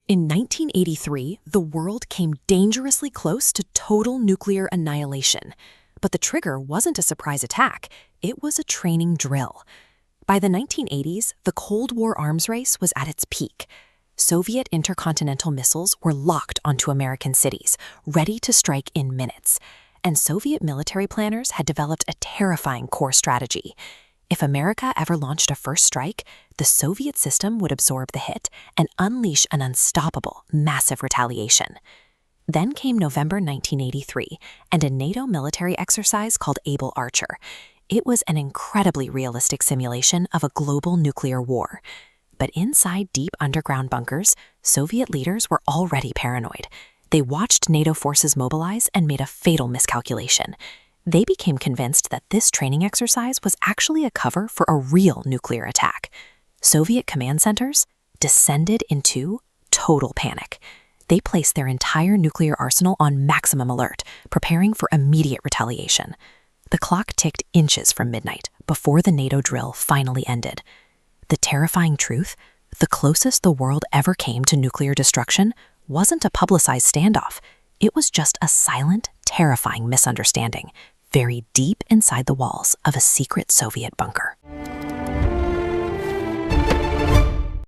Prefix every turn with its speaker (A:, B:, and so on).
A: In 1983, the world came dangerously close to total nuclear annihilation. But the trigger wasn't a surprise attack, it was a training drill. By the 1980s, the Cold War arms race was at its peak. Soviet intercontinental missiles were locked onto American cities, ready to strike in minutes. And Soviet military planners had developed a terrifying core strategy. If America ever launched a first strike, the Soviet system would absorb the hit and unleash an unstoppable, massive retaliation. Then came November 1983 and a NATO military exercise called Able Archer. It was an incredibly realistic simulation of a global nuclear war. But inside deep underground bunkers, Soviet leaders were already paranoid. They watched NATO forces mobilize and made a fatal miscalculation. They became convinced that this training exercise was actually a cover for a real nuclear attack. Soviet command centers descended into total panic. They placed their entire nuclear arsenal on maximum alert, preparing for immediate retaliation. The clock ticked inches from midnight before the NATO drill finally ended. The terrifying truth, the closest the world ever came to nuclear destruction, wasn't a publicized standoff. It was just a silent, terrifying misunderstanding, buried deep inside the walls of a secret Soviet bunker.